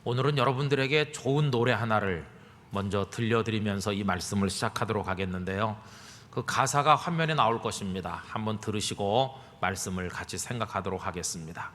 오늘은 여러분들에게 좋은 노래 하나를 먼저 들려드리면서 이 말씀을 시작하도록 하겠는데요. 그 가사가 화면에 나올 것입니다. 한번 들으시고 말씀을 같이 생각하도록 하겠습니다.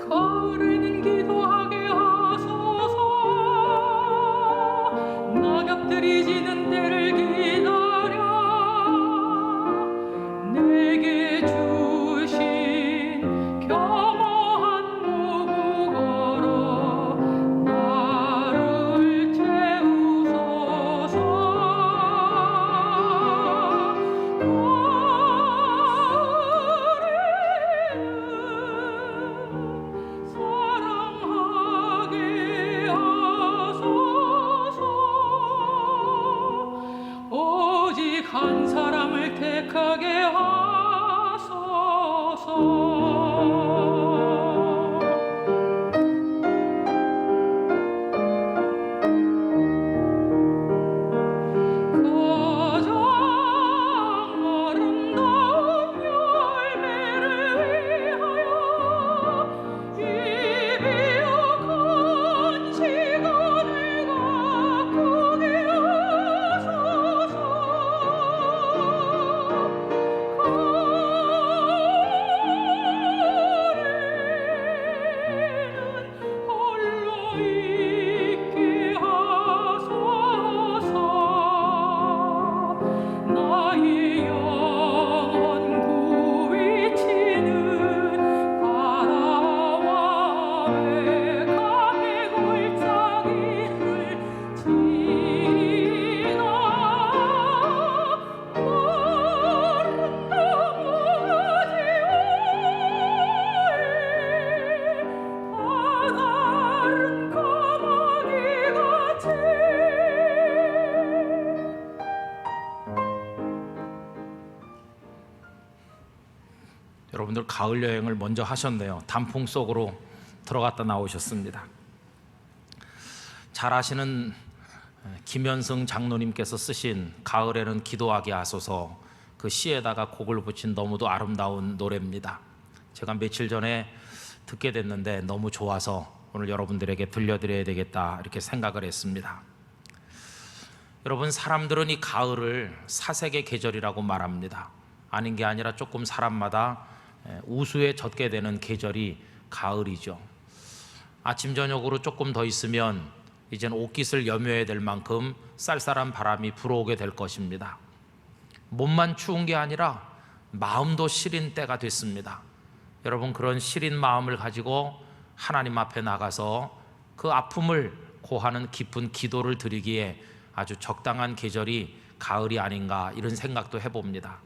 가을에는 기도하게 하소서. 낙엽들이 지는 때를 기다려 내게 주신 겸허한 모국어로 나를 채우소서. 사랑하게 하소서. 오직 한 사람을 택하게 하소서. 가장 아름다운 열매를 위하여 이 비옥한 시간을 가꾸게 하소서. 가을에는 홀로 있게 하소서. 나의 영혼 구비치는 바다와 외곽의 골짜기를 지나 마른 나머지와의 다다른 까마귀같이. 여러분들 가을 여행을 먼저 하셨네요. 단풍 속으로 들어갔다 나오셨습니다. 잘 아시는 김현승 장로님께서 쓰신 가을에는 기도하게 하소서, 그 시에다가 곡을 붙인 너무도 아름다운 노래입니다. 제가 며칠 전에 듣게 됐는데 너무 좋아서 오늘 여러분들에게 들려드려야 되겠다 이렇게 생각을 했습니다. 여러분, 사람들은 이 가을을 사색의 계절이라고 말합니다. 아닌 게 아니라 조금 사람마다 우수에 젖게 되는 계절이 가을이죠. 아침 저녁으로 조금 더 있으면 이젠 옷깃을 여며야 될 만큼 쌀쌀한 바람이 불어오게 될 것입니다. 몸만 추운 게 아니라 마음도 시린 때가 됐습니다. 여러분, 그런 시린 마음을 가지고 하나님 앞에 나가서 그 아픔을 고하는 깊은 기도를 드리기에 아주 적당한 계절이 가을이 아닌가, 이런 생각도 해봅니다.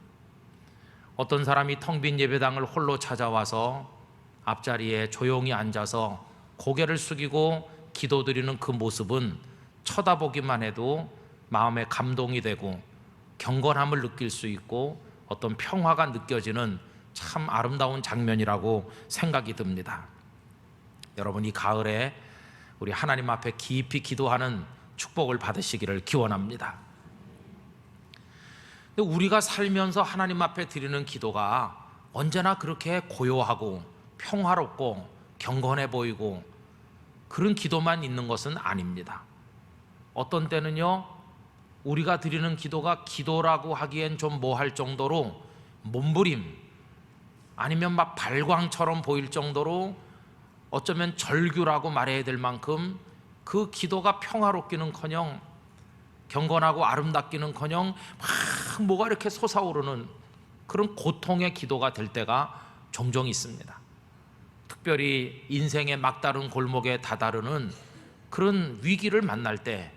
어떤 사람이 텅 빈 예배당을 홀로 찾아와서 앞자리에 조용히 앉아서 고개를 숙이고 기도드리는 그 모습은 쳐다보기만 해도 마음에 감동이 되고 경건함을 느낄 수 있고 어떤 평화가 느껴지는 참 아름다운 장면이라고 생각이 듭니다. 여러분, 이 가을에 우리 하나님 앞에 깊이 기도하는 축복을 받으시기를 기원합니다. 근데 우리가 살면서 하나님 앞에 드리는 기도가 언제나 그렇게 고요하고 평화롭고 경건해 보이고 그런 기도만 있는 것은 아닙니다. 어떤 때는요, 우리가 드리는 기도가 기도라고 하기엔 좀 뭐할 정도로 몸부림, 아니면 막 발광처럼 보일 정도로 어쩌면 절규라고 말해야 될 만큼 그 기도가 평화롭기는커녕 경건하고 아름답기는커녕 막 뭐가 이렇게 솟아오르는 그런 고통의 기도가 될 때가 종종 있습니다. 특별히 인생의 막다른 골목에 다다르는 그런 위기를 만날 때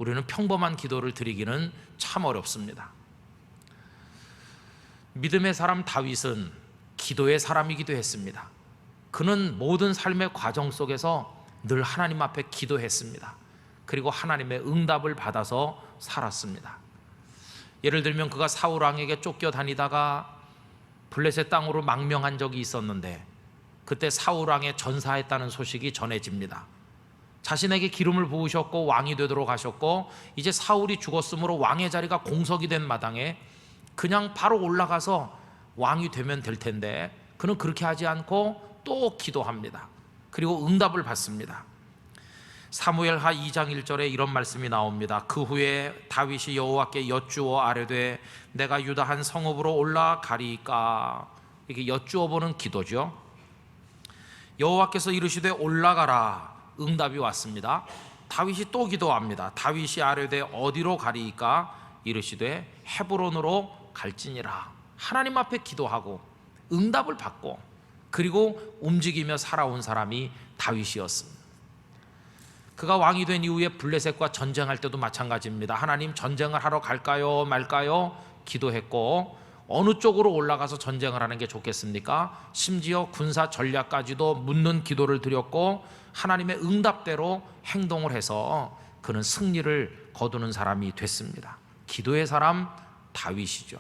우리는 평범한 기도를 드리기는 참 어렵습니다. 믿음의 사람 다윗은 기도의 사람이기도 했습니다. 그는 모든 삶의 과정 속에서 늘 하나님 앞에 기도했습니다. 그리고 하나님의 응답을 받아서 살았습니다. 예를 들면 그가 사울 왕에게 쫓겨다니다가 블레셋 땅으로 망명한 적이 있었는데 그때 사울 왕에 전사했다는 소식이 전해집니다. 자신에게 기름을 부으셨고 왕이 되도록 하셨고 이제 사울이 죽었으므로 왕의 자리가 공석이 된 마당에 그냥 바로 올라가서 왕이 되면 될 텐데 그는 그렇게 하지 않고 또 기도합니다. 그리고 응답을 받습니다. 사무엘하 2장 1절에 이런 말씀이 나옵니다. 그 후에 다윗이 여호와께 여쭈어 아뢰되 내가 유다 한 성읍으로 올라가리까. 이게 여쭈어 보는 기도죠. 여호와께서 이르시되 올라가라. 응답이 왔습니다. 다윗이 또 기도합니다. 다윗이 아뢰되 어디로 가리까. 이르시되 헤브론으로 갈지니라. 하나님 앞에 기도하고 응답을 받고 그리고 움직이며 살아온 사람이 다윗이었습니다. 그가 왕이 된 이후에 블레셋과 전쟁할 때도 마찬가지입니다. 하나님, 전쟁을 하러 갈까요 말까요 기도했고 어느 쪽으로 올라가서 전쟁을 하는 게 좋겠습니까? 심지어 군사 전략까지도 묻는 기도를 드렸고 하나님의 응답대로 행동을 해서 그는 승리를 거두는 사람이 됐습니다. 기도의 사람 다윗이죠.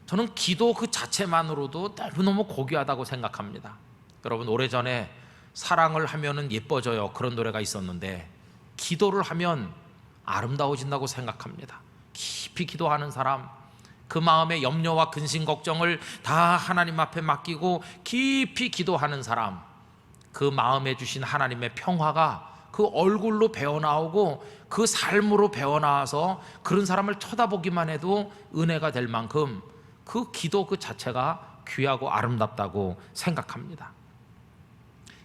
저는 기도 그 자체만으로도 너무너무 고귀하다고 생각합니다. 여러분, 오래전에 사랑을 하면은 예뻐져요, 그런 노래가 있었는데 기도를 하면 아름다워진다고 생각합니다. 깊이 기도하는 사람, 그 마음의 염려와 근심 걱정을 다 하나님 앞에 맡기고 깊이 기도하는 사람, 그 마음에 주신 하나님의 평화가 그 얼굴로 배어나오고 그 삶으로 배어나와서 그런 사람을 쳐다보기만 해도 은혜가 될 만큼 그 기도 그 자체가 귀하고 아름답다고 생각합니다.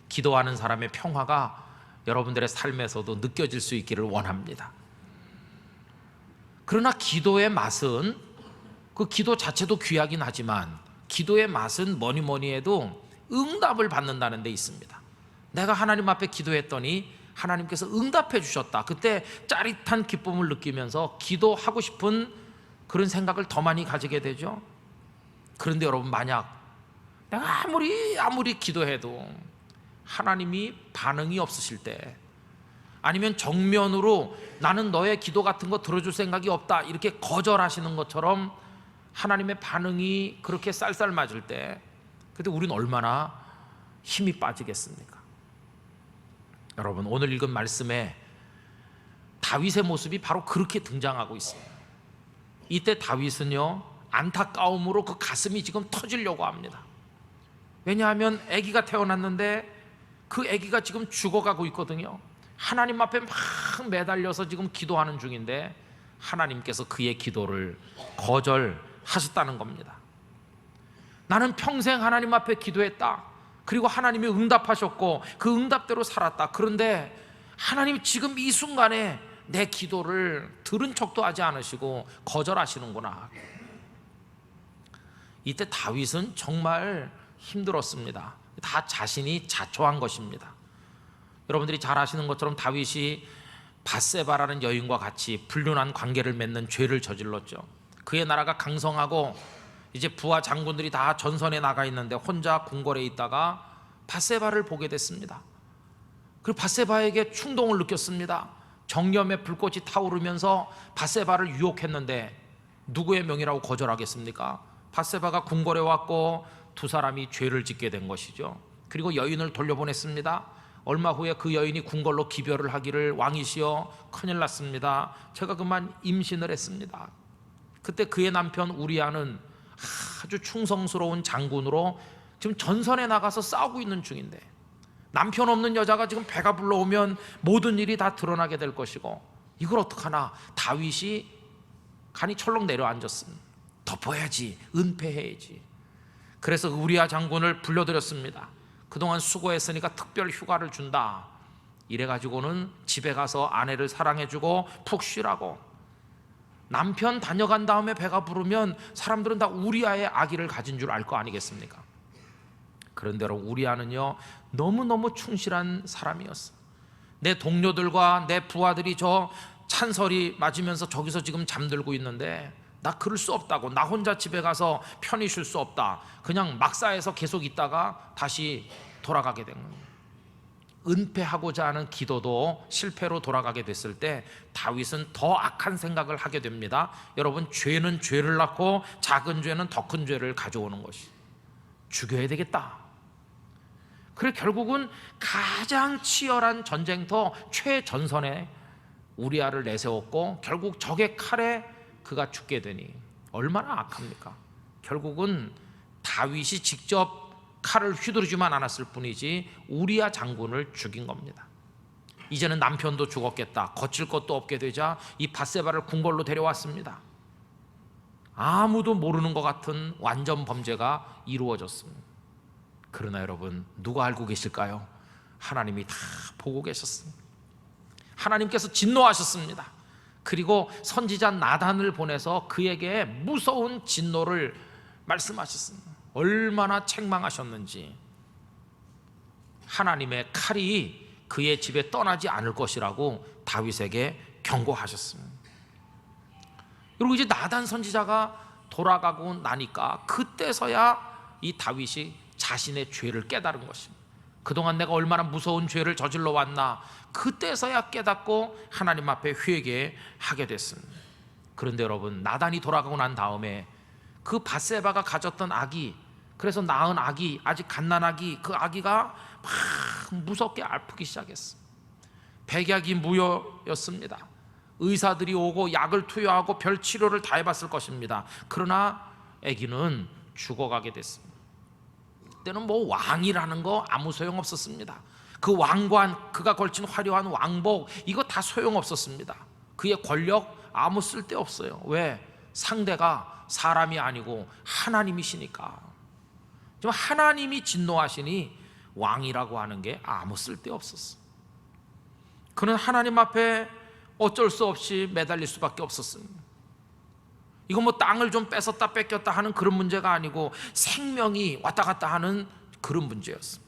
기도하는 사람의 평화가 여러분들의 삶에서도 느껴질 수 있기를 원합니다. 그러나 기도의 맛은, 그 기도 자체도 귀하긴 하지만 기도의 맛은 뭐니 해도 응답을 받는다는 데 있습니다. 내가 하나님 앞에 기도했더니 하나님께서 응답해 주셨다. 그때 짜릿한 기쁨을 느끼면서 기도하고 싶은 그런 생각을 더 많이 가지게 되죠. 그런데 여러분, 만약 내가 아무리 기도해도 하나님이 반응이 없으실 때, 아니면 정면으로 나는 너의 기도 같은 거 들어줄 생각이 없다 이렇게 거절하시는 것처럼 하나님의 반응이 그렇게 쌀쌀 맞을 때, 그때 우리는 얼마나 힘이 빠지겠습니까? 여러분, 오늘 읽은 말씀에 다윗의 모습이 바로 그렇게 등장하고 있습니다. 이때 다윗은요, 안타까움으로 그 가슴이 지금 터지려고 합니다. 왜냐하면 아기가 태어났는데 그 아기가 지금 죽어가고 있거든요. 하나님 앞에 막 매달려서 지금 기도하는 중인데 하나님께서 그의 기도를 거절하셨다는 겁니다. 나는 평생 하나님 앞에 기도했다. 그리고 하나님이 응답하셨고 그 응답대로 살았다. 그런데 하나님 지금 이 순간에 내 기도를 들은 척도 하지 않으시고 거절하시는구나. 이때 다윗은 정말 힘들었습니다. 다 자신이 자초한 것입니다. 여러분들이 잘 아시는 것처럼 다윗이 밧세바라는 여인과 같이 불륜한 관계를 맺는 죄를 저질렀죠. 그의 나라가 강성하고 이제 부하 장군들이 다 전선에 나가 있는데 혼자 궁궐에 있다가 밧세바를 보게 됐습니다. 그리고 밧세바에게 충동을 느꼈습니다. 정념의 불꽃이 타오르면서 밧세바를 유혹했는데 누구의 명이라고 거절하겠습니까? 밧세바가 궁궐에 왔고 두 사람이 죄를 짓게 된 것이죠. 그리고 여인을 돌려보냈습니다. 얼마 후에 그 여인이 궁궐로 기별을 하기를, 왕이시여 큰일 났습니다. 제가 그만 임신을 했습니다. 그때 그의 남편 우리아는 아주 충성스러운 장군으로 지금 전선에 나가서 싸우고 있는 중인데, 남편 없는 여자가 지금 배가 불러오면 모든 일이 다 드러나게 될 것이고, 이걸 어떡하나. 다윗이 간이 철렁 내려앉았습니다. 덮어야지, 은폐해야지. 그래서 우리아 장군을 불러들였습니다. 그동안 수고했으니까 특별 휴가를 준다. 이래가지고는 집에 가서 아내를 사랑해주고 푹 쉬라고. 남편 다녀간 다음에 배가 부르면 사람들은 다 우리아의 아기를 가진 줄 알 거 아니겠습니까? 그런데 우리아는요, 너무너무 충실한 사람이었어요. 내 동료들과 내 부하들이 저 찬설이 맞으면서 저기서 지금 잠들고 있는데 나 그럴 수 없다고, 나 혼자 집에 가서 편히 쉴 수 없다. 그냥 막사에서 계속 있다가 다시 돌아가게 된 겁니다. 은폐하고자 하는 기도도 실패로 돌아가게 됐을 때 다윗은 더 악한 생각을 하게 됩니다. 여러분, 죄는 죄를 낳고 작은 죄는 더 큰 죄를 가져오는 것이, 죽여야 되겠다. 그래 결국은 가장 치열한 전쟁터 최전선에 우리아를 내세웠고 결국 적의 칼에 그가 죽게 되니 얼마나 악합니까? 결국은 다윗이 직접 칼을 휘두르지만 않았을 뿐이지 우리아 장군을 죽인 겁니다. 이제는 남편도 죽었겠다. 거칠 것도 없게 되자 이 밧세바를 궁궐로 데려왔습니다. 아무도 모르는 것 같은 완전 범죄가 이루어졌습니다. 그러나 여러분, 누가 알고 계실까요? 하나님이 다 보고 계셨습니다. 하나님께서 진노하셨습니다. 그리고 선지자 나단을 보내서 그에게 무서운 진노를 말씀하셨습니다. 얼마나 책망하셨는지. 하나님의 칼이 그의 집에 떠나지 않을 것이라고 다윗에게 경고하셨습니다. 그리고 이제 나단 선지자가 돌아가고 나니까 그때서야 이 다윗이 자신의 죄를 깨달은 것입니다. 그동안 내가 얼마나 무서운 죄를 저질러 왔나, 그때서야 깨닫고 하나님 앞에 회개하게 됐습니다. 그런데 여러분, 나단이 돌아가고 난 다음에 그 밧세바가 가졌던 아기, 그래서 낳은 아기, 아직 갓난아기, 그 아기가 막 무섭게 아프기 시작했어요. 백약이 무효였습니다. 의사들이 오고 약을 투여하고 별 치료를 다 해봤을 것입니다. 그러나 아기는 죽어가게 됐습니다. 그때는 뭐 왕이라는 거 아무 소용없었습니다. 그 왕관, 그가 걸친 화려한 왕복, 이거 다 소용없었습니다. 그의 권력 아무 쓸데없어요. 왜? 상대가 사람이 아니고 하나님이시니까. 지금 하나님이 진노하시니 왕이라고 하는 게 아무 쓸데없었어. 그는 하나님 앞에 어쩔 수 없이 매달릴 수밖에 없었습니다. 이건 뭐 땅을 좀 뺏었다 뺏겼다 하는 그런 문제가 아니고 생명이 왔다 갔다 하는 그런 문제였습니다.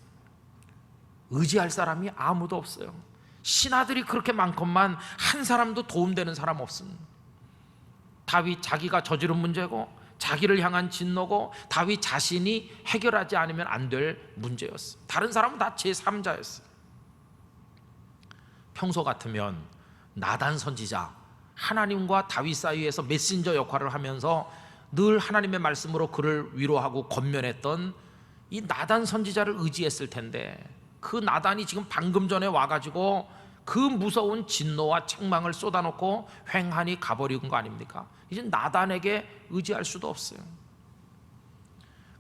의지할 사람이 아무도 없어요. 신하들이 그렇게 많건만 한 사람도 도움되는 사람 없습니다. 다윗 자기가 저지른 문제고 자기를 향한 진노고 다윗 자신이 해결하지 않으면 안 될 문제였어요. 다른 사람은 다 제3자였어요. 평소 같으면 나단 선지자, 하나님과 다윗 사이에서 메신저 역할을 하면서 늘 하나님의 말씀으로 그를 위로하고 권면했던 이 나단 선지자를 의지했을 텐데, 그 나단이 지금 방금 전에 와가지고 그 무서운 진노와 책망을 쏟아놓고 횡하니 가버린 거 아닙니까? 이제 나단에게 의지할 수도 없어요.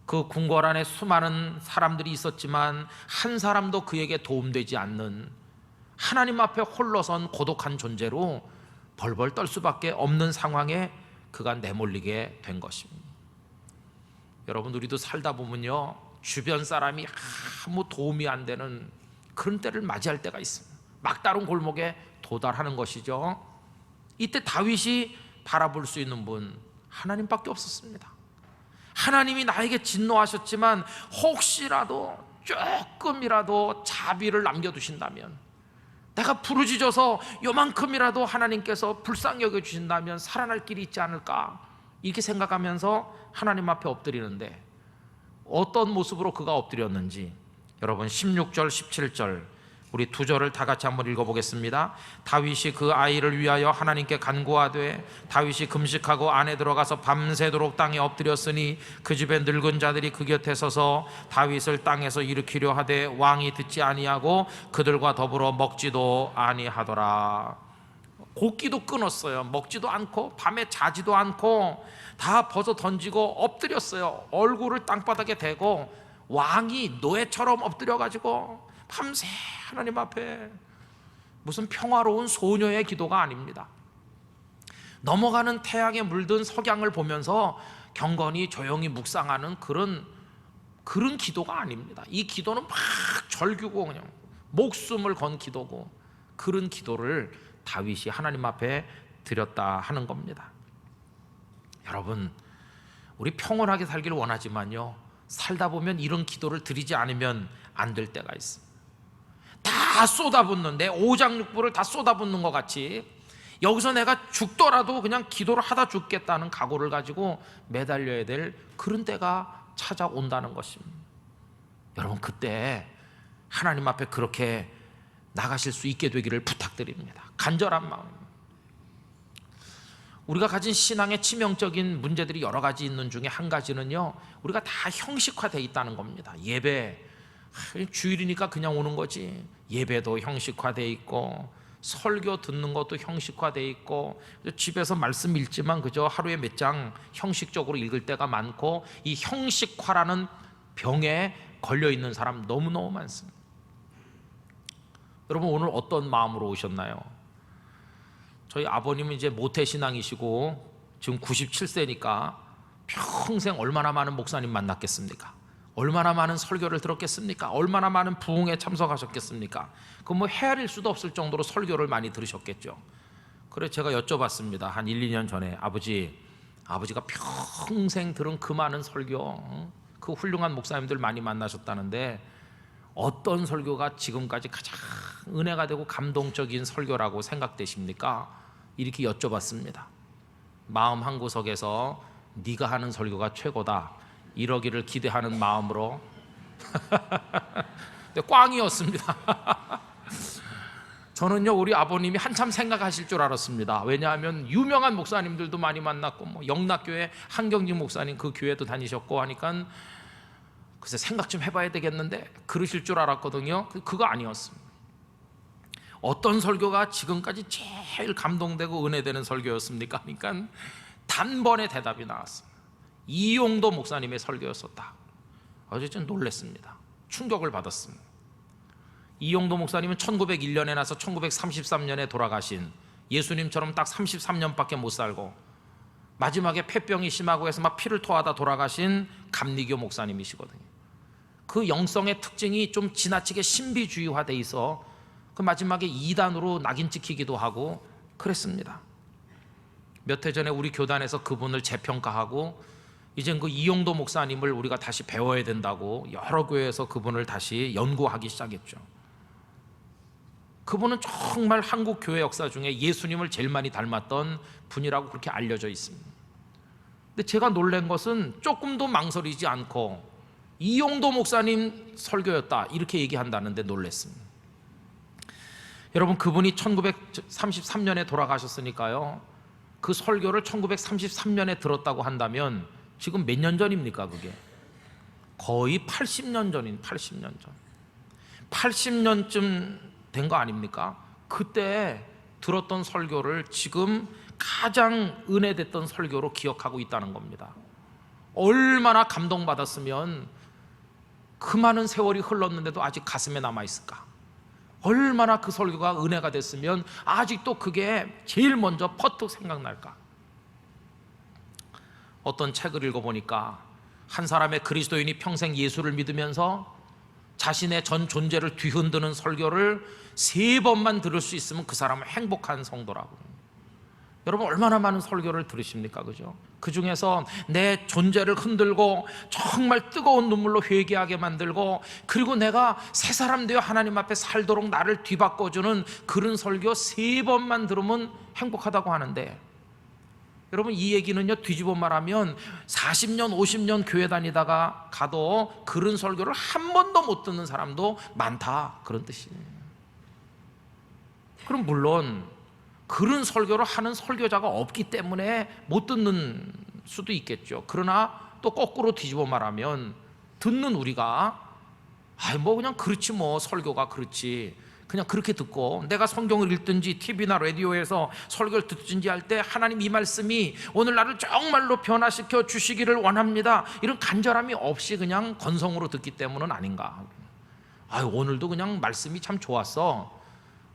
그 궁궐 안에 수많은 사람들이 있었지만 한 사람도 그에게 도움되지 않는, 하나님 앞에 홀로선 고독한 존재로 벌벌 떨 수밖에 없는 상황에 그가 내몰리게 된 것입니다. 여러분, 우리도 살다 보면요, 주변 사람이 아무 도움이 안 되는 그런 때를 맞이할 때가 있습니다. 막다른 골목에 도달하는 것이죠. 이때 다윗이 바라볼 수 있는 분, 하나님밖에 없었습니다. 하나님이 나에게 진노하셨지만 혹시라도 조금이라도 자비를 남겨두신다면, 내가 부르짖어서 요만큼이라도 하나님께서 불쌍히 여겨주신다면 살아날 길이 있지 않을까, 이렇게 생각하면서 하나님 앞에 엎드리는데, 어떤 모습으로 그가 엎드렸는지 여러분 16절 17절 우리 두 절을 다 같이 한번 읽어보겠습니다. 다윗이 그 아이를 위하여 하나님께 간구하되 다윗이 금식하고 안에 들어가서 밤새도록 땅에 엎드렸으니 그 집에 늙은 자들이 그 곁에 서서 다윗을 땅에서 일으키려 하되 왕이 듣지 아니하고 그들과 더불어 먹지도 아니하더라. 곡기도 끊었어요. 먹지도 않고 밤에 자지도 않고 다 벗어 던지고 엎드렸어요. 얼굴을 땅바닥에 대고 왕이 노예처럼 엎드려가지고 밤새 하나님 앞에, 무슨 평화로운 소녀의 기도가 아닙니다. 넘어가는 태양에 물든 석양을 보면서 경건히 조용히 묵상하는 그런 기도가 아닙니다. 이 기도는 막 절규고 그냥 목숨을 건 기도고, 그런 기도를 다윗이 하나님 앞에 드렸다 하는 겁니다. 여러분, 우리 평온하게 살기를 원하지만요, 살다 보면 이런 기도를 드리지 않으면 안 될 때가 있습니다. 다 쏟아붓는, 내 오장육부를 다 쏟아붓는 것 같이 여기서 내가 죽더라도 그냥 기도를 하다 죽겠다는 각오를 가지고 매달려야 될 그런 때가 찾아온다는 것입니다. 여러분, 그때 하나님 앞에 그렇게 나가실 수 있게 되기를 부탁드립니다. 간절한 마음. 우리가 가진 신앙의 치명적인 문제들이 여러 가지 있는 중에 한 가지는요, 우리가 다 형식화되어 있다는 겁니다. 예배, 주일이니까 그냥 오는 거지. 예배도 형식화되어 있고, 설교 듣는 것도 형식화되어 있고, 집에서 말씀 읽지만 그저 하루에 몇 장 형식적으로 읽을 때가 많고, 이 형식화라는 병에 걸려 있는 사람 너무너무 많습니다. 여러분, 오늘 어떤 마음으로 오셨나요? 저희 아버님은 이제 모태신앙이시고 지금 97세니까 평생 얼마나 많은 목사님 만났겠습니까? 얼마나 많은 설교를 들었겠습니까? 얼마나 많은 부흥에 참석하셨겠습니까? 그 뭐 헤아릴 수도 없을 정도로 설교를 많이 들으셨겠죠. 그래서 제가 여쭤봤습니다. 한 1, 2년 전에 아버지가 평생 들은 그 많은 설교, 그 훌륭한 목사님들 많이 만나셨다는데 어떤 설교가 지금까지 가장 은혜가 되고 감동적인 설교라고 생각되십니까? 이렇게 여쭤봤습니다. 마음 한구석에서 네가 하는 설교가 최고다 이러기를 기대하는 마음으로 근데 꽝이었습니다. 저는요, 우리 아버님이 한참 생각하실 줄 알았습니다. 왜냐하면 유명한 목사님들도 많이 만났고, 뭐 영락교회 한경직 목사님 그 교회도 다니셨고 하니까 글쎄 생각 좀 해봐야 되겠는데 그러실 줄 알았거든요. 그거 아니었습니다. 어떤 설교가 지금까지 제일 감동되고 은혜되는 설교였습니까? 그러니까 단번에 대답이 나왔습니다. 이용도 목사님의 설교였었다. 어제 좀 놀랐습니다. 충격을 받았습니다. 이용도 목사님은 1901년에 나서 1933년에 돌아가신, 예수님처럼 딱 33년밖에 못 살고 마지막에 폐병이 심하고 해서 막 피를 토하다 돌아가신 감리교 목사님이시거든요. 그 영성의 특징이 좀 지나치게 신비주의화돼 있어 그 마지막에 이단으로 낙인 찍히기도 하고 그랬습니다. 몇 해 전에 우리 교단에서 그분을 재평가하고 이젠 그 이용도 목사님을 우리가 다시 배워야 된다고 여러 교회에서 그분을 다시 연구하기 시작했죠. 그분은 정말 한국 교회 역사 중에 예수님을 제일 많이 닮았던 분이라고 그렇게 알려져 있습니다. 근데 제가 놀란 것은 조금도 망설이지 않고 이용도 목사님 설교였다 이렇게 얘기한다는데 놀랐습니다. 여러분, 그분이 1933년에 돌아가셨으니까요, 그 설교를 1933년에 들었다고 한다면 지금 몇 년 전입니까? 그게 거의 80년 전인 80년 전, 80년쯤 된 거 아닙니까? 그때 들었던 설교를 지금 가장 은혜됐던 설교로 기억하고 있다는 겁니다. 얼마나 감동받았으면 그 많은 세월이 흘렀는데도 아직 가슴에 남아있을까? 얼마나 그 설교가 은혜가 됐으면 아직도 그게 제일 먼저 퍼뜩 생각날까? 어떤 책을 읽어보니까 한 사람의 그리스도인이 평생 예수를 믿으면서 자신의 전 존재를 뒤흔드는 설교를 3번만 들을 수 있으면 그 사람은 행복한 성도라고. 여러분, 얼마나 많은 설교를 들으십니까? 그죠? 그 중에서 내 존재를 흔들고 정말 뜨거운 눈물로 회개하게 만들고, 그리고 내가 새 사람 되어 하나님 앞에 살도록 나를 뒤바꿔주는 그런 설교 3번만 들으면 행복하다고 하는데, 여러분, 이 얘기는요, 뒤집어 말하면 40년 50년 교회 다니다가 가도 그런 설교를 한 번도 못 듣는 사람도 많다, 그런 뜻이에요. 그럼 물론 그런 설교를 하는 설교자가 없기 때문에 못 듣는 수도 있겠죠. 그러나 또 거꾸로 뒤집어 말하면 듣는 우리가 뭐 그냥 그렇지, 뭐 설교가 그렇지, 그냥 그렇게 듣고 내가 성경을 읽든지 TV나 라디오에서 설교를 듣든지 할 때 하나님 이 말씀이 오늘 나를 정말로 변화시켜 주시기를 원합니다, 이런 간절함이 없이 그냥 건성으로 듣기 때문은 아닌가. 오늘도 그냥 말씀이 참 좋았어,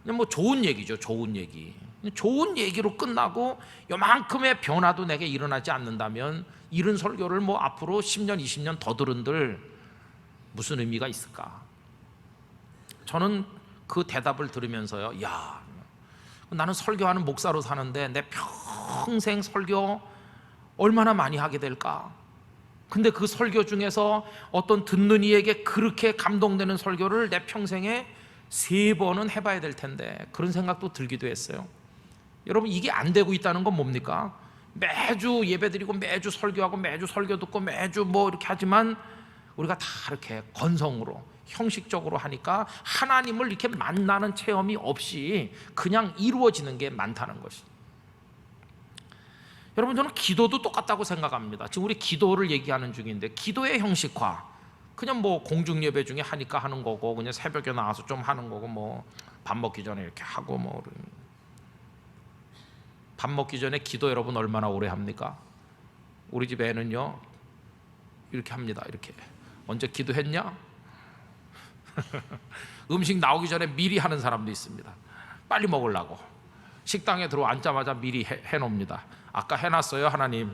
그냥 뭐 좋은 얘기죠. 좋은 얘기, 좋은 얘기로 끝나고 요만큼의 변화도 내게 일어나지 않는다면 이런 설교를 뭐 앞으로 10년 20년 더 들은들 무슨 의미가 있을까? 저는 그 대답을 들으면서요, 야, 나는 설교하는 목사로 사는데 내 평생 설교 얼마나 많이 하게 될까? 근데 그 설교 중에서 어떤 듣는 이에게 그렇게 감동되는 설교를 내 평생에 3번은 해봐야 될 텐데 그런 생각도 들기도 했어요. 여러분, 이게 안 되고 있다는 건 뭡니까? 매주 예배드리고 매주 설교하고 매주 설교 듣고 매주 뭐 이렇게 하지만 우리가 다 이렇게 건성으로 형식적으로 하니까 하나님을 이렇게 만나는 체험이 없이 그냥 이루어지는 게 많다는 것이. 여러분, 저는 기도도 똑같다고 생각합니다. 지금 우리 기도를 얘기하는 중인데 기도의 형식화, 그냥 뭐 공중 예배 중에 하니까 하는 거고, 그냥 새벽에 나와서 좀 하는 거고, 뭐 밥 먹기 전에 이렇게 하고, 뭐 밥 먹기 전에 기도 여러분 얼마나 오래 합니까? 우리 집 애는요 이렇게 합니다. 이렇게. 언제 기도했냐? 음식 나오기 전에 미리 하는 사람도 있습니다. 빨리 먹으려고 식당에 들어앉자마자 미리 해놓습니다. 아까 해놨어요 하나님.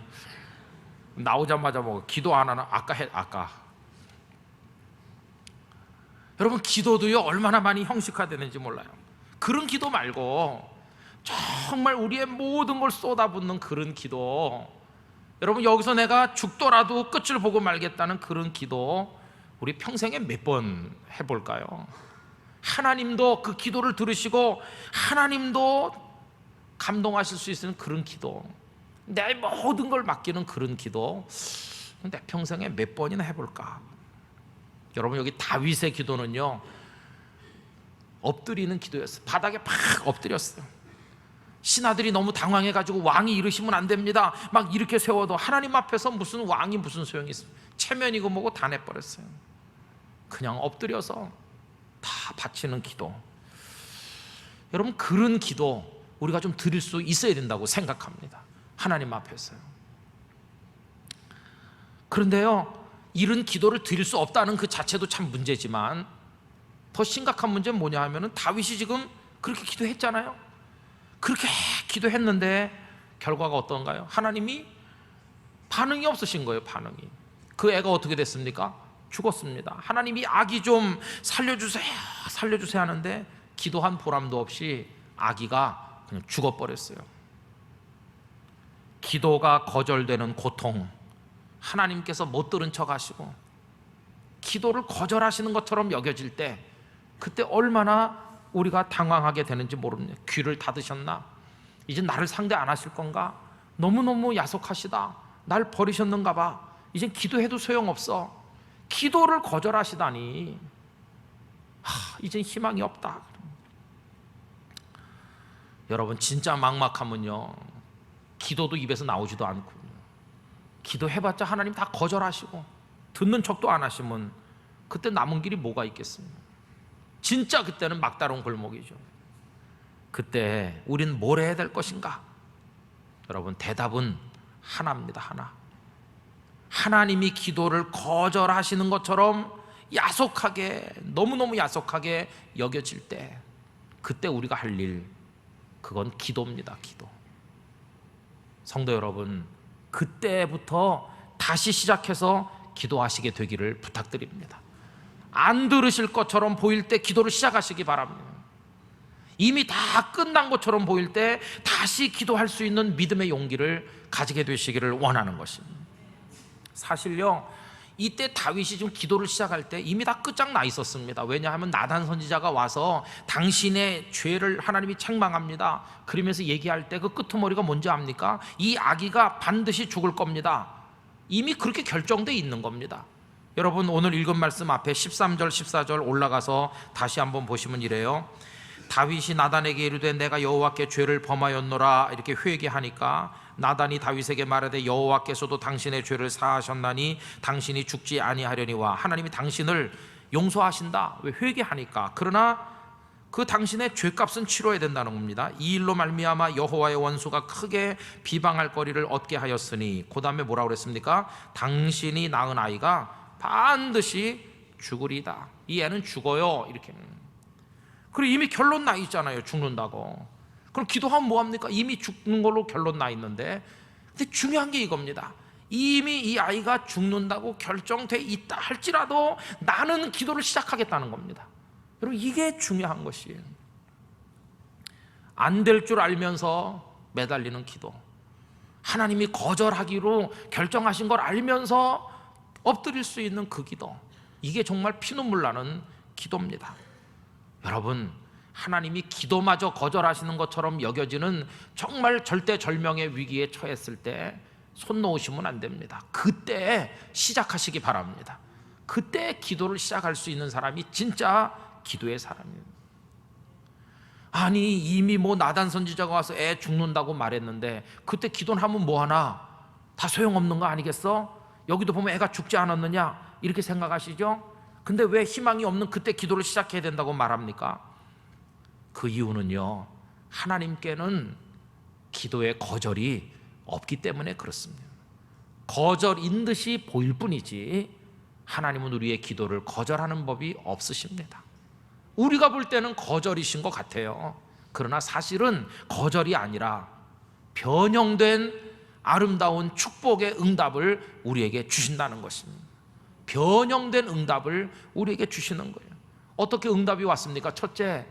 나오자마자 먹어. 기도 안 하나? 아까. 여러분, 기도도요 얼마나 많이 형식화되는지 몰라요. 그런 기도 말고 정말 우리의 모든 걸 쏟아붓는 그런 기도, 여러분 여기서 내가 죽더라도 끝을 보고 말겠다는 그런 기도, 우리 평생에 몇 번 해볼까요? 하나님도 그 기도를 들으시고 하나님도 감동하실 수 있는 그런 기도, 내 모든 걸 맡기는 그런 기도, 내 평생에 몇 번이나 해볼까? 여러분, 여기 다윗의 기도는요 엎드리는 기도였어요. 바닥에 팍 엎드렸어요. 신하들이 너무 당황해가지고 왕이 이러시면 안 됩니다 막 이렇게 세워도 하나님 앞에서 무슨 왕이 무슨 소용이 있어요. 체면이고 뭐고 다 내버렸어요. 그냥 엎드려서 다 바치는 기도. 여러분, 그런 기도 우리가 좀 드릴 수 있어야 된다고 생각합니다, 하나님 앞에서요. 그런데요, 이런 기도를 드릴 수 없다는 그 자체도 참 문제지만 더 심각한 문제는 뭐냐 하면은 다윗이 지금 그렇게 기도했잖아요. 그렇게 기도했는데 결과가 어떤가요? 하나님이 반응이 없으신 거예요. 반응이. 그 애가 어떻게 됐습니까? 죽었습니다. 하나님이 아기 좀 살려주세요 하는데 기도한 보람도 없이 아기가 그냥 죽어버렸어요. 기도가 거절되는 고통, 하나님께서 못 들은 척 하시고 기도를 거절하시는 것처럼 여겨질 때, 그때 얼마나 우리가 당황하게 되는지 모릅니다. 귀를 닫으셨나? 이제 나를 상대 안 하실 건가? 너무너무 야속하시다. 날 버리셨는가 봐. 이제 기도해도 소용없어. 기도를 거절하시다니, 이젠 희망이 없다. 여러분, 진짜 막막하면요 기도도 입에서 나오지도 않고, 기도해봤자 하나님 다 거절하시고 듣는 척도 안 하시면 그때 남은 길이 뭐가 있겠습니까? 진짜 그때는 막다른 골목이죠. 그때 우린 뭘 해야 될 것인가? 여러분, 대답은 하나입니다. 하나. 하나님이 기도를 거절하시는 것처럼 야속하게, 너무너무 야속하게 여겨질 때, 그때 우리가 할 일, 그건 기도입니다. 기도. 성도 여러분, 그때부터 다시 시작해서 기도하시게 되기를 부탁드립니다. 안 들으실 것처럼 보일 때 기도를 시작하시기 바랍니다. 이미 다 끝난 것처럼 보일 때 다시 기도할 수 있는 믿음의 용기를 가지게 되시기를 원하는 것입니다. 사실요, 이때 다윗이 지금 기도를 시작할 때 이미 다 끝장나 있었습니다. 왜냐하면 나단 선지자가 와서 당신의 죄를 하나님이 책망합니다. 그러면서 얘기할 때 그 끄트머리가 뭔지 압니까? 이 아기가 반드시 죽을 겁니다. 이미 그렇게 결정되어 있는 겁니다. 여러분, 오늘 읽은 말씀 앞에 13절 14절 올라가서 다시 한번 보시면 이래요. 다윗이 나단에게 이르되 내가 여호와께 죄를 범하였노라 이렇게 회개하니까 나단이 다윗에게 말하되 여호와께서도 당신의 죄를 사하셨나니 당신이 죽지 아니하려니와, 하나님이 당신을 용서하신다. 왜? 회개하니까. 그러나 그 당신의 죄값은 치러야 된다는 겁니다. 이 일로 말미암아 여호와의 원수가 크게 비방할 거리를 얻게 하였으니, 그 다음에 뭐라고 그랬습니까? 당신이 낳은 아이가 반드시 죽으리다. 이 애는 죽어요. 이렇게. 그리고 이미 결론 나 있잖아요. 죽는다고. 그럼 기도하면 뭐합니까? 이미 죽는 걸로 결론 나 있는데. 근데 중요한 게 이겁니다. 이미 이 아이가 죽는다고 결정돼 있다 할지라도 나는 기도를 시작하겠다는 겁니다. 여러분, 이게 중요한 것이에요. 안 될 줄 알면서 매달리는 기도, 하나님이 거절하기로 결정하신 걸 알면서 엎드릴 수 있는 그 기도, 이게 정말 피눈물 나는 기도입니다. 여러분, 하나님이 기도마저 거절하시는 것처럼 여겨지는 정말 절대절명의 위기에 처했을 때 손 놓으시면 안 됩니다. 그때 시작하시기 바랍니다. 그때 기도를 시작할 수 있는 사람이 진짜 기도의 사람이에요. 아니, 이미 뭐 나단 선지자가 와서 애 죽는다고 말했는데 그때 기도는 하면 뭐하나? 다 소용없는 거 아니겠어? 여기도 보면 애가 죽지 않았느냐? 이렇게 생각하시죠? 근데 왜 희망이 없는 그때 기도를 시작해야 된다고 말합니까? 그 이유는요, 하나님께는 기도의 거절이 없기 때문에 그렇습니다. 거절인 듯이 보일 뿐이지 하나님은 우리의 기도를 거절하는 법이 없으십니다. 우리가 볼 때는 거절이신 것 같아요. 그러나 사실은 거절이 아니라 변형된 아름다운 축복의 응답을 우리에게 주신다는 것입니다. 변형된 응답을 우리에게 주시는 거예요. 어떻게 응답이 왔습니까? 첫째,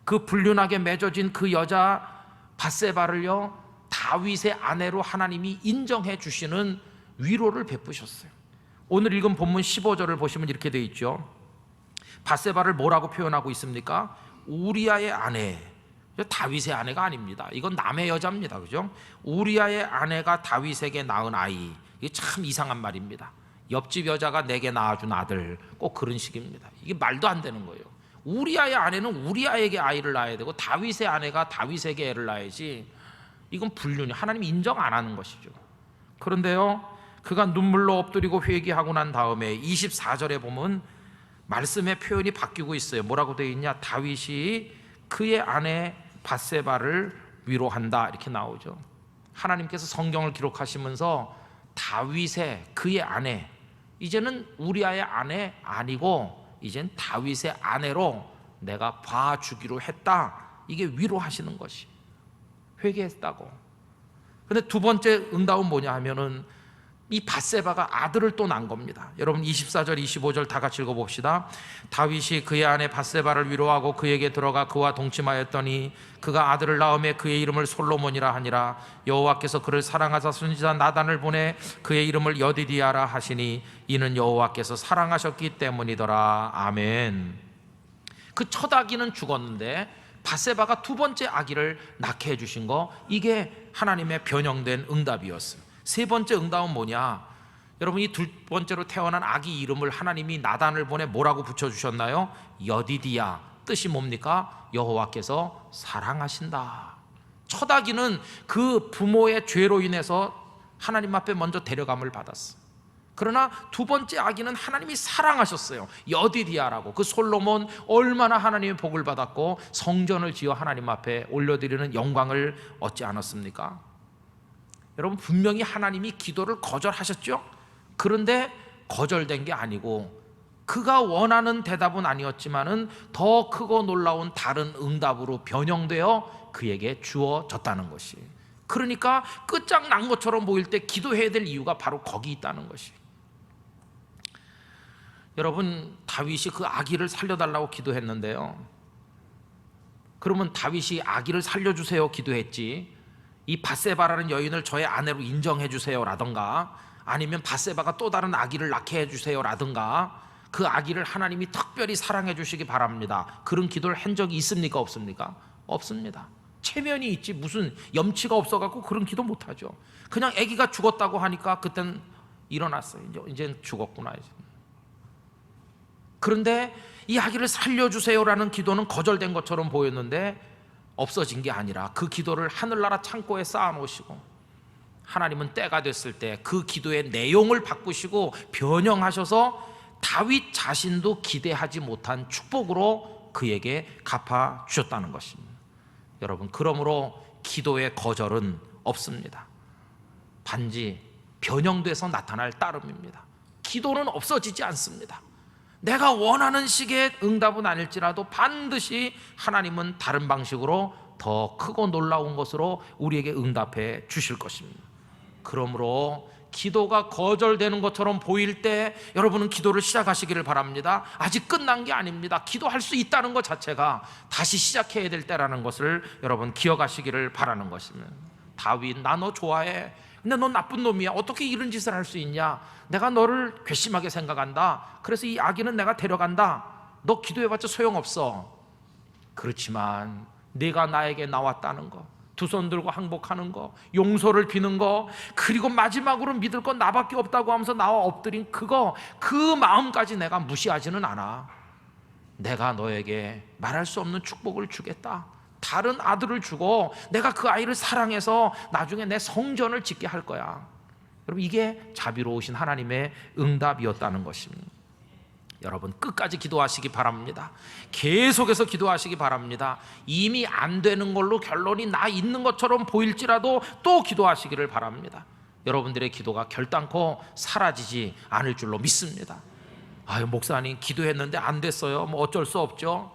그 불륜하게 맺어진 그 여자 밧세바를요, 다윗의 아내로 하나님이 인정해 주시는 위로를 베푸셨어요. 오늘 읽은 본문 15절을 보시면 이렇게 되어 있죠. 밧세바를 뭐라고 표현하고 있습니까? 우리아의 아내. 다윗의 아내가 아닙니다. 이건 남의 여자입니다. 그죠? 우리아의 아내가 다윗에게 낳은 아이. 이게 참 이상한 말입니다. 옆집 여자가 내게 낳아준 아들. 꼭 그런 식입니다. 이게 말도 안 되는 거예요. 우리아의 아내는 우리아에게 아이를 낳아야 되고 다윗의 아내가 다윗에게 애를 낳아야지. 이건 불륜이, 하나님이 인정 안 하는 것이죠. 그런데요, 그가 눈물로 엎드리고 회개하고 난 다음에 24절에 보면 말씀의 표현이 바뀌고 있어요. 뭐라고 되어 있냐? 다윗이 그의 아내 밧세바를 위로한다, 이렇게 나오죠. 하나님께서 성경을 기록하시면서 다윗의 그의 아내, 이제는 우리아의 아내 아니고 이젠 다윗의 아내로 내가 봐주기로 했다, 이게 위로하시는 것이, 회개했다고. 근데 두 번째 응답은 뭐냐 하면은 이 밧세바가 아들을 또 낳은 겁니다. 여러분 24절 25절 다 같이 읽어봅시다. 다윗이 그의 아내 밧세바를 위로하고 그에게 들어가 그와 동침하였더니 그가 아들을 낳음에 그의 이름을 솔로몬이라 하니라. 여호와께서 그를 사랑하사 선지자 나단을 보내 그의 이름을 여디디아라 하시니 이는 여호와께서 사랑하셨기 때문이더라. 아멘. 그 첫 아기는 죽었는데 밧세바가 두 번째 아기를 낳게 해주신 거, 이게 하나님의 변형된 응답이었어요. 세 번째 응답은 뭐냐? 여러분, 이 두 번째로 태어난 아기 이름을 하나님이 나단을 보내 뭐라고 붙여주셨나요? 여디디야. 뜻이 뭡니까? 여호와께서 사랑하신다. 첫 아기는 그 부모의 죄로 인해서 하나님 앞에 먼저 데려감을 받았어. 그러나 두 번째 아기는 하나님이 사랑하셨어요. 여디디아라고. 그 솔로몬 얼마나 하나님의 복을 받았고 성전을 지어 하나님 앞에 올려드리는 영광을 얻지 않았습니까? 여러분, 분명히 하나님이 기도를 거절하셨죠? 그런데 거절된 게 아니고 그가 원하는 대답은 아니었지만은 더 크고 놀라운 다른 응답으로 변형되어 그에게 주어졌다는 것이, 그러니까 끝장난 것처럼 보일 때 기도해야 될 이유가 바로 거기 있다는 것이. 여러분, 다윗이 그 아기를 살려달라고 기도했는데요, 그러면 다윗이 아기를 살려주세요 기도했지, 이 밧세바라는 여인을 저의 아내로 인정해 주세요 라든가, 아니면 밧세바가 또 다른 아기를 낳게 해 주세요 라든가, 그 아기를 하나님이 특별히 사랑해 주시기 바랍니다, 그런 기도를 한 적이 있습니까? 없습니까? 없습니다. 체면이 있지 무슨 염치가 없어갖고 그런 기도 못하죠. 그냥 아기가 죽었다고 하니까 그땐 일어났어요. 이제 죽었구나. 그런데 이 아기를 살려주세요라는 기도는 거절된 것처럼 보였는데 없어진 게 아니라 그 기도를 하늘나라 창고에 쌓아놓으시고 하나님은 때가 됐을 때 그 기도의 내용을 바꾸시고 변형하셔서 다윗 자신도 기대하지 못한 축복으로 그에게 갚아주셨다는 것입니다. 여러분, 그러므로 기도의 거절은 없습니다. 단지 변형돼서 나타날 따름입니다. 기도는 없어지지 않습니다. 내가 원하는 식의 응답은 아닐지라도 반드시 하나님은 다른 방식으로 더 크고 놀라운 것으로 우리에게 응답해 주실 것입니다. 그러므로 기도가 거절되는 것처럼 보일 때 여러분은 기도를 시작하시기를 바랍니다. 아직 끝난 게 아닙니다. 기도할 수 있다는 것 자체가 다시 시작해야 될 때라는 것을 여러분 기억하시기를 바라는 것입니다. 다윗, 나 너 좋아해. 근데 넌 나쁜 놈이야. 어떻게 이런 짓을 할 수 있냐? 내가 너를 괘씸하게 생각한다. 그래서 이 아기는 내가 데려간다. 너 기도해봤자 소용없어. 그렇지만 네가 나에게 나왔다는 거, 두 손 들고 항복하는 거, 용서를 비는 거, 그리고 마지막으로 믿을 건 나밖에 없다고 하면서 나와 엎드린 그거, 그 마음까지 내가 무시하지는 않아. 내가 너에게 말할 수 없는 축복을 주겠다. 다른 아들을 주고 내가 그 아이를 사랑해서 나중에 내 성전을 짓게 할 거야. 여러분, 이게 자비로우신 하나님의 응답이었다는 것입니다. 여러분, 끝까지 기도하시기 바랍니다. 계속해서 기도하시기 바랍니다. 이미 안 되는 걸로 결론이 나 있는 것처럼 보일지라도 또 기도하시기를 바랍니다. 여러분들의 기도가 결단코 사라지지 않을 줄로 믿습니다. 아유, 목사님 기도했는데 안 됐어요. 뭐 어쩔 수 없죠.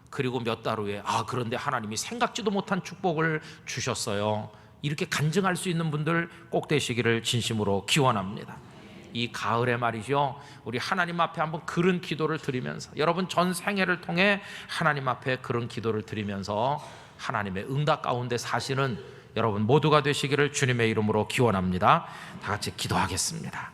그리고 몇 달 후에 그런데 하나님이 생각지도 못한 축복을 주셨어요. 이렇게 간증할 수 있는 분들 꼭 되시기를 진심으로 기원합니다. 이 가을에 말이죠, 우리 하나님 앞에 한번 그런 기도를 드리면서, 여러분 전 생애를 통해 하나님 앞에 그런 기도를 드리면서 하나님의 응답 가운데 사시는 여러분 모두가 되시기를 주님의 이름으로 기원합니다. 다 같이 기도하겠습니다.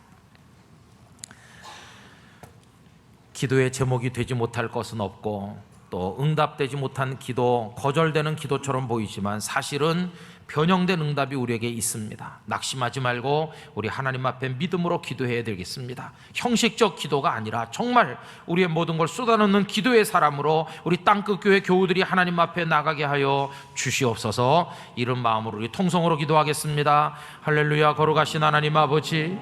기도의 제목이 되지 못할 것은 없고, 또 응답되지 못한 기도, 거절되는 기도처럼 보이지만 사실은 변형된 응답이 우리에게 있습니다. 낙심하지 말고 우리 하나님 앞에 믿음으로 기도해야 되겠습니다. 형식적 기도가 아니라 정말 우리의 모든 걸 쏟아놓는 기도의 사람으로 우리 땅끝 교회 교우들이 하나님 앞에 나가게 하여 주시옵소서. 이런 마음으로 우리 통성으로 기도하겠습니다. 할렐루야. 거룩하신 하나님 아버지,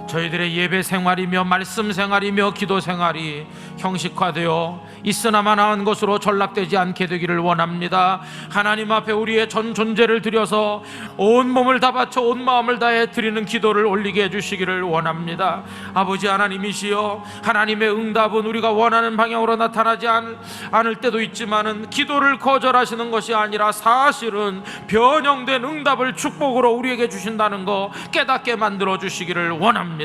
저희들의 예배 생활이며 말씀 생활이며 기도 생활이 형식화되어 있으나마 나은 것으로 전락되지 않게 되기를 원합니다. 하나님 앞에 우리의 전 존재를 드려서 온 몸을 다 바쳐 온 마음을 다해 드리는 기도를 올리게 해주시기를 원합니다. 아버지 하나님이시여, 하나님의 응답은 우리가 원하는 방향으로 나타나지 않을 때도 있지만은 기도를 거절하시는 것이 아니라 사실은 변형된 응답을 축복으로 우리에게 주신다는 거 깨닫게 만들어 주시기를 원합니다.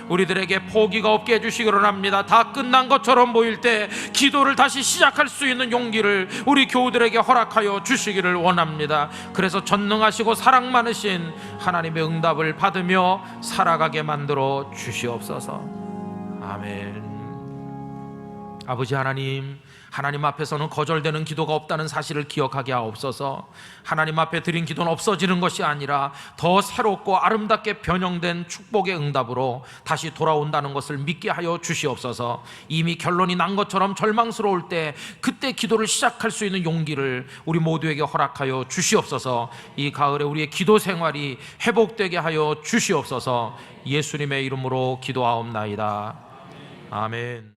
우리들에게 포기가 없게 해주시기를 합니다. 다 끝난 것처럼 보일 때 기도를 다시 시작할 수 있는 용기를 우리 교우들에게 허락하여 주시기를 원합니다. 그래서 전능하시고 사랑 많으신 하나님의 응답을 받으며 살아가게 만들어 주시옵소서. 아멘. 아버지 하나님, 하나님 앞에서는 거절되는 기도가 없다는 사실을 기억하게 하옵소서. 하나님 앞에 드린 기도는 없어지는 것이 아니라 더 새롭고 아름답게 변형된 축복의 응답으로 다시 돌아온다는 것을 믿게 하여 주시옵소서. 이미 결론이 난 것처럼 절망스러울 때 그때 기도를 시작할 수 있는 용기를 우리 모두에게 허락하여 주시옵소서. 이 가을에 우리의 기도 생활이 회복되게 하여 주시옵소서. 예수님의 이름으로 기도하옵나이다. 아멘.